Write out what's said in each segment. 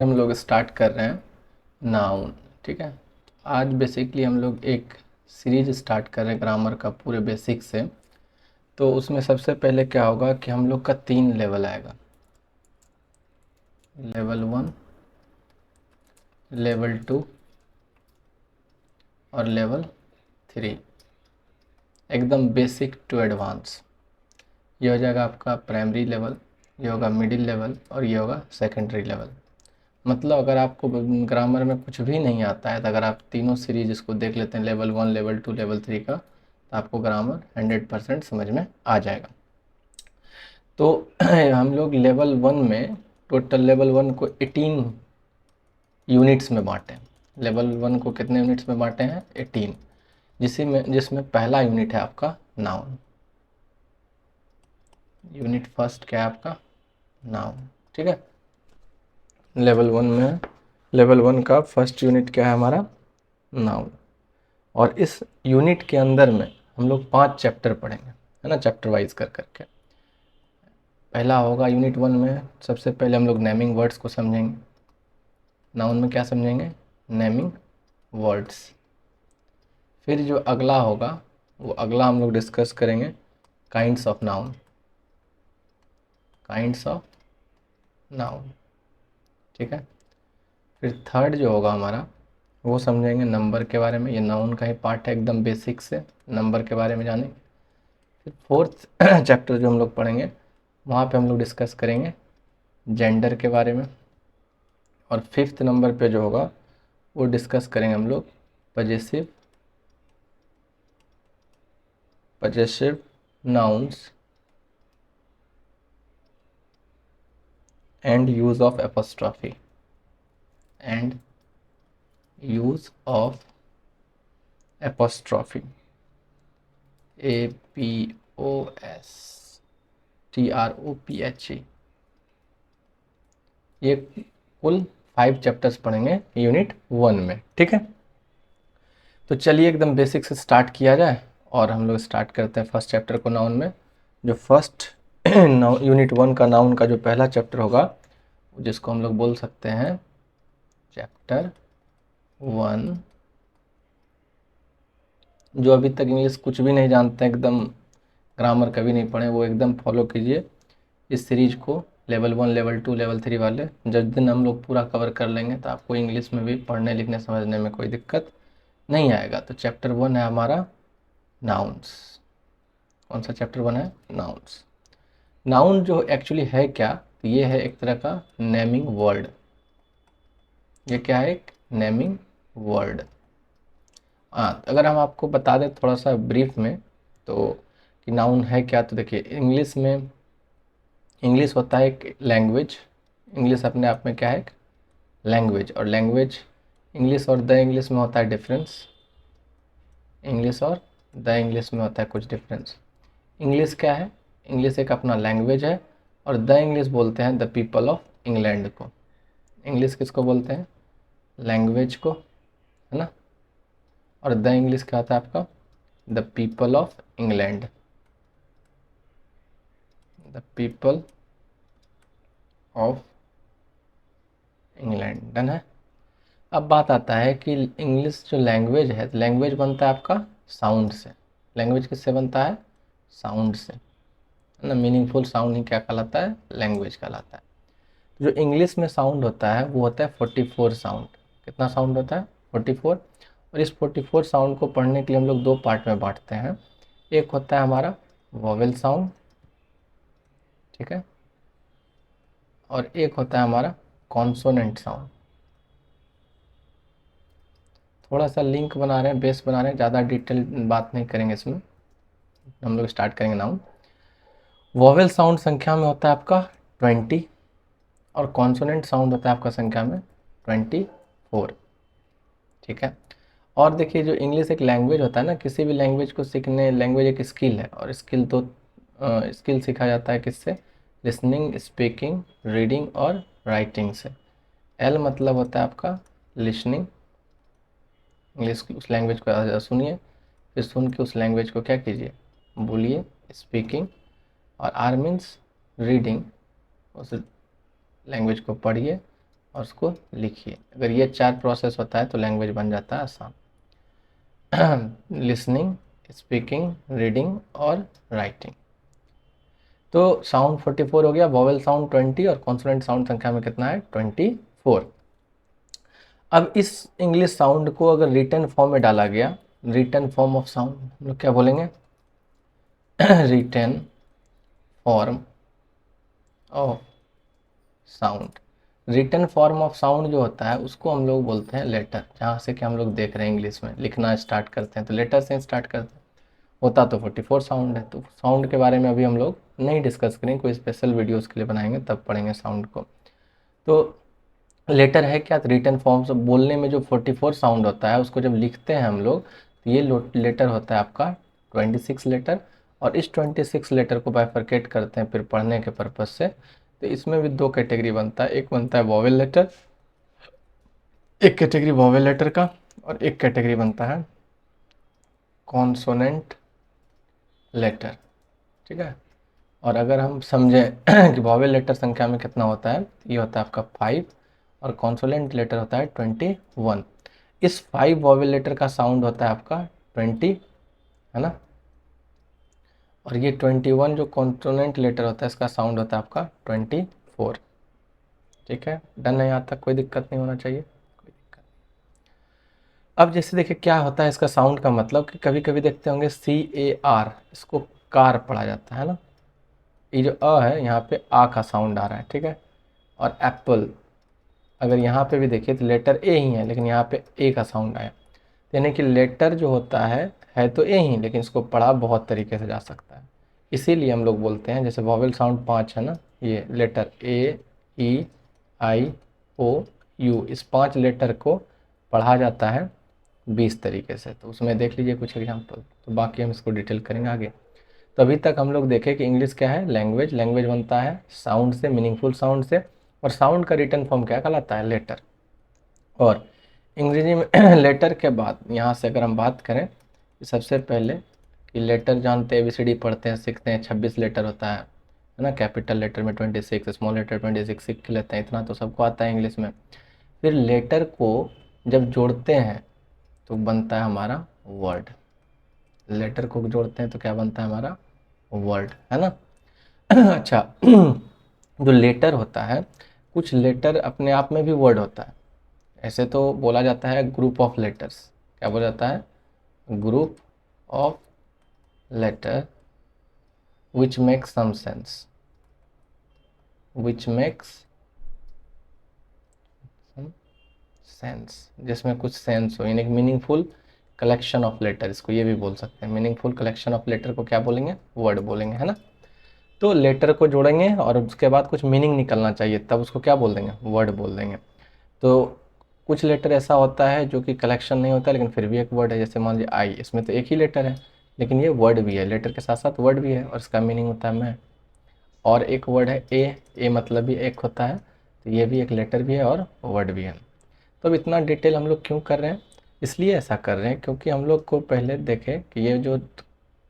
हम लोग स्टार्ट कर रहे हैं नाउन। ठीक है, आज बेसिकली हम लोग एक सीरीज स्टार्ट कर रहे हैं ग्रामर का पूरे बेसिक से। तो उसमें सबसे पहले क्या होगा कि हम लोग का 3 लेवल आएगा, लेवल 1, लेवल 2 और लेवल 3, एकदम बेसिक टू एडवांस। ये हो जाएगा आपका प्राइमरी लेवल, ये होगा मिडिल लेवल और ये होगा सेकेंडरी लेवल। मतलब अगर आपको ग्रामर में कुछ भी नहीं आता है तो अगर आप तीनों सीरीज इसको देख लेते हैं, लेवल 1, लेवल 2, लेवल 3 का, तो आपको ग्रामर 100% समझ में आ जाएगा। तो हम लोग लेवल 1 में टोटल लेवल 1 को 18 यूनिट्स में बांटे। लेवल 1 को कितने यूनिट्स में बांटे हैं? 18, जिसमें पहला यूनिट है आपका नाउन। यूनिट फर्स्ट क्या है आपका? नाउन। ठीक है, लेवल 1 में लेवल 1 का फर्स्ट यूनिट क्या है हमारा? नाउन। और इस यूनिट के अंदर में हम लोग 5 चैप्टर पढ़ेंगे, है ना, चैप्टर वाइज कर करके। पहला होगा यूनिट 1 में, सबसे पहले हम लोग नेमिंग वर्ड्स को समझेंगे। नाउन में क्या समझेंगे? Naming words. फिर जो अगला होगा वो अगला हम लोग डिस्कस करेंगे kinds of noun. Kinds of noun, ठीक है। फिर थर्ड जो होगा हमारा वो समझेंगे नंबर के बारे में। ये नाउन का ही पार्ट है, एकदम बेसिक से नंबर के बारे में जानेंगे। फिर फोर्थ चैप्टर जो हम लोग पढ़ेंगे वहाँ पे हम लोग डिस्कस करेंगे जेंडर के बारे में। और फिफ्थ नंबर पे जो होगा वो डिस्कस करेंगे हम लोग possessive nouns and use of apostrophe and use of apostrophe, APOSTROPHE। ये कुल 5 चैप्टर्स पढ़ेंगे यूनिट 1 में, ठीक है। तो चलिए एकदम बेसिक से स्टार्ट किया जाए और हम लोग स्टार्ट करते हैं फर्स्ट चैप्टर को नाउन में। जो फर्स्ट यूनिट 1 का नाउन का जो पहला चैप्टर होगा जिसको हम लोग बोल सकते हैं चैप्टर 1। जो अभी तक इंग्लिश कुछ भी नहीं जानते, एकदम ग्रामर कभी नहीं पढ़े, वो एकदम फॉलो कीजिए इस सीरीज को। लेवल 1, लेवल 2, लेवल 3 वाले जिस दिन हम लोग पूरा कवर कर लेंगे तो आपको इंग्लिश में भी पढ़ने लिखने समझने में कोई दिक्कत नहीं आएगा। तो चैप्टर 1 है हमारा नाउन्स। कौन सा चैप्टर 1 है? नाउन्स। नाउन जो एक्चुअली है क्या? तो ये है एक तरह का नेमिंग वर्ड। ये क्या है? एक नेमिंग वर्ड। हाँ, अगर हम आपको बता दें थोड़ा सा ब्रीफ में तो कि नाउन है क्या, तो देखिए इंग्लिश होता है एक लैंग्वेज। इंग्लिश अपने आप में क्या है? एक लैंग्वेज। और लैंग्वेज इंग्लिश और द इंग्लिश में होता है डिफरेंस। इंग्लिश और द इंग्लिश में होता है कुछ डिफरेंस। इंग्लिश क्या है? इंग्लिश एक अपना लैंग्वेज है और द इंग्लिश बोलते हैं द पीपल ऑफ इंग्लैंड को। इंग्लिश किसको बोलते हैं? लैंग्वेज को, है ना। और द इंग्लिश क्या होता है आपका? The people of England, the people of England. Done है। अब बात आता है कि इंग्लिश जो लैंग्वेज है, लैंग्वेज बनता है आपका साउंड से। लैंग्वेज किससे बनता है? साउंड से, है ना। मीनिंगफुल साउंड ही क्या कहलाता है? लैंग्वेज कहलाता है। जो इंग्लिश में साउंड होता है वो होता है 44 साउंड। कितना साउंड होता है? 44। और इस 44 साउंड को पढ़ने के लिए हम लोग 2 पार्ट में बांटते हैं। एक होता है हमारा वोवेल साउंड, ठीक है, और एक होता है हमारा कॉन्सोनेंट साउंड। थोड़ा सा लिंक बना रहे हैं, बेस बना रहे हैं, ज़्यादा डिटेल बात नहीं करेंगे इसमें। हम लोग स्टार्ट करेंगे नाउन। वोवेल साउंड संख्या में होता है आपका 20 और कॉन्सोनेंट साउंड होता है आपका संख्या में 24, ठीक है। और देखिए जो इंग्लिश एक लैंग्वेज होता है ना, किसी भी लैंग्वेज को सीखने, लैंग्वेज एक स्किल है और स्किल तो स्किल सीखा जाता है किससे? लिसनिंग, स्पीकिंग, रीडिंग और राइटिंग से। एल मतलब होता है आपका लिसनिंग। इंग्लिश उस लैंग्वेज को सुनिए, फिर सुन के उस लैंग्वेज को क्या कीजिए? बोलिए, स्पीकिंग। और आर मीन्स रीडिंग, उस लैंग्वेज को पढ़िए और उसको लिखिए। अगर ये 4 प्रोसेस होता है तो लैंग्वेज बन जाता है आसान। लिसनिंग, स्पीकिंग, रीडिंग और राइटिंग। तो साउंड 44 हो गया, वॉवेल साउंड 20 और कॉन्सोनेंट साउंड संख्या में कितना है 24। अब इस इंग्लिश साउंड को अगर रिटन फॉर्म में डाला गया, रिटन फॉर्म ऑफ साउंड हम लोग क्या बोलेंगे? Written form of sound. Written form of sound जो होता है उसको हम लोग बोलते हैं लेटर। जहाँ से कि हम लोग देख रहे हैं इंग्लिश में लिखना स्टार्ट करते हैं तो लेटर से स्टार्ट करते हैं। होता तो 44 साउंड है। तो साउंड के बारे में अभी हम लोग नहीं डिस्कस करेंगे, कोई स्पेशल वीडियो उसके लिए बनाएंगे तब पढ़ेंगे साउंड को। तो लेटर है क्या? तो रिटन फॉर्म से बोलने में जो 44 साउंड होता है उसको जब लिखते हैं हम लोग तो ये लेटर होता है आपका 26 लेटर। और इस 26 लेटर को बाइफरकेट करते हैं फिर पढ़ने के पर्पज से। तो इसमें भी 2 कैटेगरी बनता है, एक बनता है वॉवेल लेटर, एक कैटेगरी वॉवेल लेटर का, और एक कैटेगरी बनता है कॉन्सोनेंट लेटर। ठीक है। और अगर हम समझें कि वॉवेल लेटर संख्या में कितना होता है, ये होता है आपका 5 और कॉन्सोनेंट लेटर होता है 21। इस 5 वॉवेल लेटर का साउंड होता है आपका 20, है ना। और ये 21 जो कॉन्सोनेंट लेटर होता है इसका साउंड होता है आपका 24। ठीक है, डन है यहाँ तक? कोई दिक्कत नहीं होना चाहिए, कोई दिक्कत। अब जैसे देखिए क्या होता है इसका साउंड का मतलब कि कभी कभी देखते होंगे CAR, इसको कार पढ़ा जाता है ना। ये जो अ है यहाँ पे आ का साउंड आ रहा है, ठीक है। और एप्पल, अगर यहाँ पे भी देखिए तो लेटर ए ही है लेकिन यहाँ पे ए का साउंड आया। यानी कि लेटर जो होता है तो ए ही, लेकिन इसको पढ़ा बहुत तरीके से जा सकता है। इसीलिए हम लोग बोलते हैं, जैसे वॉवेल साउंड 5 है ना, ये letter A, E, I, O, you, इस 5 लेटर को पढ़ा जाता है 20 तरीके से। तो उसमें देख लीजिए कुछ एग्जाम्पल, तो बाकी हम इसको डिटेल करेंगे आगे। तो अभी तक हम लोग देखें कि इंग्लिश क्या है, लैंग्वेज। लैंग्वेज बनता है साउंड से, मीनिंगफुल साउंड से। और साउंड का रिटन फॉर्म क्या कहलाता है? लेटर। और अंग्रेजी में लेटर के बाद यहाँ से अगर हम बात करें कि सबसे पहले कि लेटर जानते हैं, ABCD पढ़ते हैं, सीखते हैं, 26 लेटर होता है ना। कैपिटल लेटर में 26, स्मॉल लेटर 26 सीख लेते हैं, इतना तो सबको आता है इंग्लिश में। फिर लेटर को जब जोड़ते हैं तो बनता है हमारा वर्ड। लेटर को जोड़ते हैं तो क्या बनता है हमारा? वर्ड, है ना। अच्छा, जो लेटर होता है, कुछ लेटर अपने आप में भी वर्ड होता है। ऐसे तो बोला जाता है ग्रुप ऑफ लेटर्स। क्या बोला जाता है? Group of letter which makes some sense, which makes some sense, जिसमें कुछ सेंस हो, यानी मीनिंगफुल कलेक्शन ऑफ लेटर, इसको ये भी बोल सकते हैं। मीनिंगफुल कलेक्शन ऑफ लेटर को क्या बोलेंगे? वर्ड बोलेंगे, है ना। तो लेटर को जोड़ेंगे और उसके बाद कुछ मीनिंग निकलना चाहिए, तब उसको क्या बोल देंगे? वर्ड बोल देंगे। तो कुछ लेटर ऐसा होता है जो कि कलेक्शन नहीं होता लेकिन फिर भी एक वर्ड है। जैसे मान लीजिए आई, इसमें तो एक ही लेटर है लेकिन ये वर्ड भी है, लेटर के साथ साथ वर्ड भी है और इसका मीनिंग होता है मैं। और एक वर्ड है ए मतलब भी एक होता है, तो ये भी एक लेटर भी है और वर्ड भी है। तो अब इतना डिटेल हम लोग क्यों कर रहे हैं? इसलिए ऐसा कर रहे हैं क्योंकि हम लोग को पहले देखें कि ये जो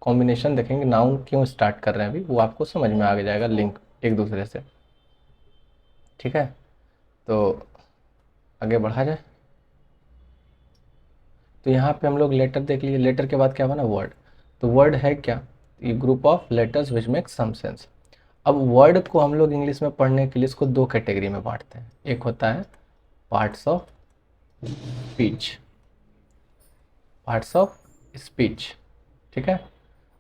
कॉम्बिनेशन देखेंगे, नाउन क्यों स्टार्ट कर रहे हैं अभी वो आपको समझ में आ जाएगा, लिंक एक दूसरे से। ठीक है, तो आगे बढ़ा जाए। तो यहाँ पे हम लोग लेटर देख लिए, लेटर के बाद क्या बना? वर्ड। तो वर्ड है क्या? ये group of letters which make some sense. अब वर्ड को हम लोग इंग्लिश में पढ़ने के लिए इसको 2 कैटेगरी में बांटते हैं। एक होता है parts of speech, parts of speech, ठीक है।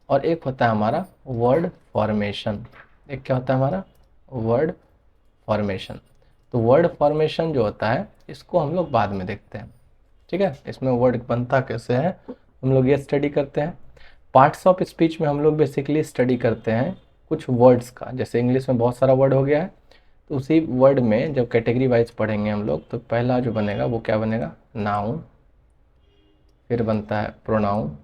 और एक होता है हमारा वर्ड फॉर्मेशन। एक क्या होता है हमारा? Word formation. तो वर्ड फॉर्मेशन जो होता है इसको हम लोग बाद में देखते हैं, ठीक है। इसमें वर्ड बनता कैसे है हम लोग ये स्टडी करते हैं। पार्ट्स ऑफ स्पीच में हम लोग बेसिकली स्टडी करते हैं कुछ वर्ड्स का। जैसे इंग्लिश में बहुत सारा वर्ड हो गया है, तो उसी वर्ड में जब कैटेगरी वाइज पढ़ेंगे हम लोग तो पहला जो बनेगा वो क्या बनेगा? नाउन। फिर बनता है प्रोनाउन,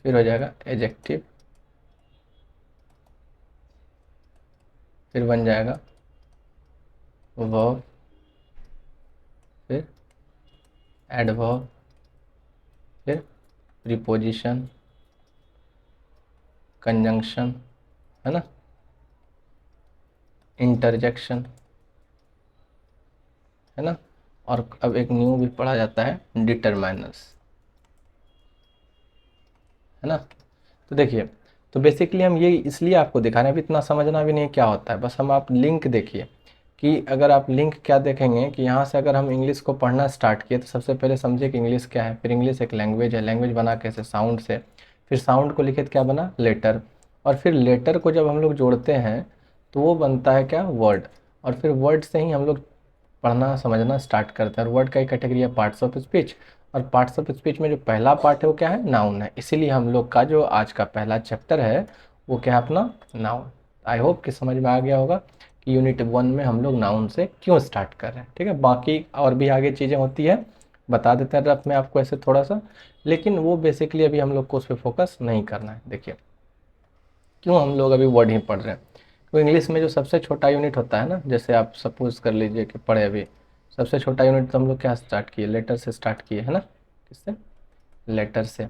फिर हो जाएगा एडजेक्टिव, फिर बन जाएगा वर्ब, फिर एडवर्ब, फिर प्रीपोजिशन, कंजंक्शन, है ना। इंटरजेक्शन, है ना। और अब एक न्यू भी पढ़ा जाता है, डिटरमाइनर्स, है ना। तो देखिए, तो बेसिकली हम ये इसलिए आपको दिखा रहे हैं, अभी इतना समझना भी नहीं क्या होता है, बस हम आप लिंक देखिए कि अगर आप लिंक क्या देखेंगे कि यहाँ से अगर हम इंग्लिश को पढ़ना स्टार्ट किए तो सबसे पहले समझे कि इंग्लिश क्या है, फिर इंग्लिश एक लैंग्वेज है, लैंग्वेज बना कैसे, साउंड से, फिर साउंड को लिखे तो क्या बना, लेटर, और फिर लेटर को जब हम लोग जोड़ते हैं तो वो बनता है क्या, वर्ड, और फिर वर्ड से ही हम लोग पढ़ना समझना स्टार्ट करते हैं। और वर्ड का ही कैटेगरी है पार्ट्स ऑफ स्पीच, और पार्ट्स ऑफ स्पीच में जो पहला पार्ट है वो क्या है, नाउन है। इसीलिए हम लोग का जो आज का पहला चैप्टर है वो क्या है, अपना नाउन। आई होप कि समझ में आ गया होगा कि यूनिट 1 में हम लोग नाउन से क्यों स्टार्ट कर रहे हैं। ठीक है, बाकी और भी आगे चीज़ें होती है, बता देते हैं रफ में आपको ऐसे थोड़ा सा, लेकिन वो बेसिकली अभी हम लोग को उस पर फोकस नहीं करना है। देखिए क्यों हम लोग अभी वर्ड ही पढ़ रहे हैं, तो इंग्लिश में जो सबसे छोटा यूनिट होता है ना, जैसे आप सपोज कर लीजिए कि पढ़े अभी, सबसे छोटा यूनिट तो हम लोग क्या स्टार्ट किए, लेटर से स्टार्ट किए, है ना। किससे, लेटर से,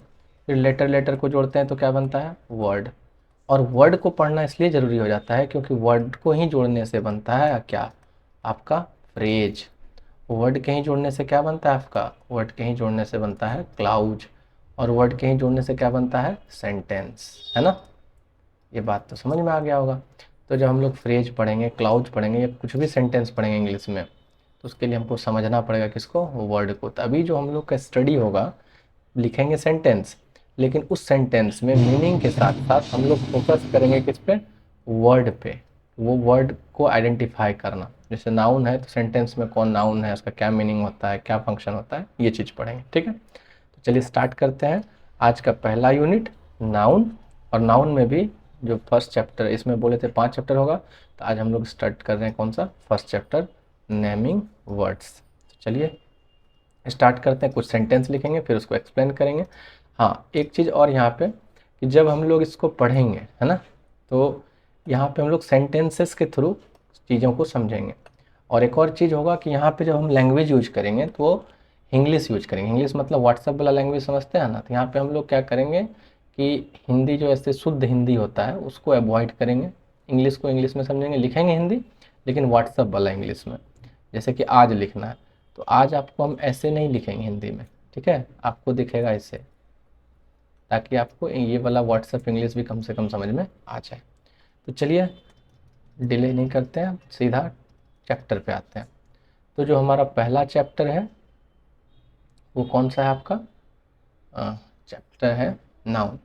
फिर लेटर लेटर को जोड़ते हैं तो क्या बनता है, वर्ड। और वर्ड को पढ़ना इसलिए ज़रूरी हो जाता है क्योंकि वर्ड को ही जोड़ने से बनता है क्या, आपका फ्रेज। वर्ड के ही जोड़ने से क्या बनता है आपका, वर्ड के ही जोड़ने से बनता है क्लाउज, और वर्ड के ही जोड़ने से क्या बनता है, सेंटेंस, है ना। ये बात तो समझ में आ गया होगा। तो जब हम लोग फ्रेज पढ़ेंगे, क्लाउज पढ़ेंगे, या कुछ भी सेंटेंस पढ़ेंगे इंग्लिश में, तो उसके लिए हमको समझना पड़ेगा किसको, वर्ड को। तभी जो हम लोग का स्टडी होगा, लिखेंगे सेंटेंस, लेकिन उस सेंटेंस में मीनिंग के साथ साथ हम लोग फोकस करेंगे किस पे, वर्ड पे। वो वर्ड को आइडेंटिफाई करना, जैसे नाउन है तो सेंटेंस में कौन नाउन है, उसका क्या मीनिंग होता है, क्या फंक्शन होता है, ये चीज़ पढ़ेंगे। ठीक है, तो चलिए स्टार्ट करते हैं आज का पहला यूनिट, नाउन। और नाउन में भी जो फर्स्ट चैप्टर, इसमें बोले थे 5 चैप्टर होगा, तो आज हम लोग स्टार्ट कर रहे हैं कौन सा, फर्स्ट चैप्टर, नेमिंग वर्ड्स। चलिए स्टार्ट करते हैं, कुछ सेंटेंस लिखेंगे फिर उसको एक्सप्लेन करेंगे। हाँ, एक चीज़ और यहाँ पे कि जब हम लोग इसको पढ़ेंगे, है ना, तो यहाँ पे हम लोग सेंटेंसेस के थ्रू चीज़ों को समझेंगे। और एक और चीज़ होगा कि यहाँ पे जब हम लैंग्वेज यूज करेंगे तो वो इंग्लिश यूज करेंगे। इंग्लिश मतलब व्हाट्सएप वाला लैंग्वेज समझते हैं ना, तो यहाँ पे हम लोग क्या करेंगे कि हिंदी जो ऐसे शुद्ध हिंदी होता है उसको अवॉइड करेंगे, इंग्लिश को इंग्लिश में समझेंगे, लिखेंगे हिंदी लेकिन व्हाट्सएप वाला इंग्लिश में। जैसे कि आज लिखना है तो आज आपको हम ऐसे नहीं लिखेंगे हिंदी में, ठीक है, आपको दिखेगा ऐसे, ताकि आपको ये वाला व्हाट्सएप इंग्लिश भी कम से कम समझ में आ जाए। तो चलिए डिले नहीं करते हैं, सीधा चैप्टर पे आते हैं। तो जो हमारा पहला चैप्टर है वो कौन सा है आपका, चैप्टर है नाउन।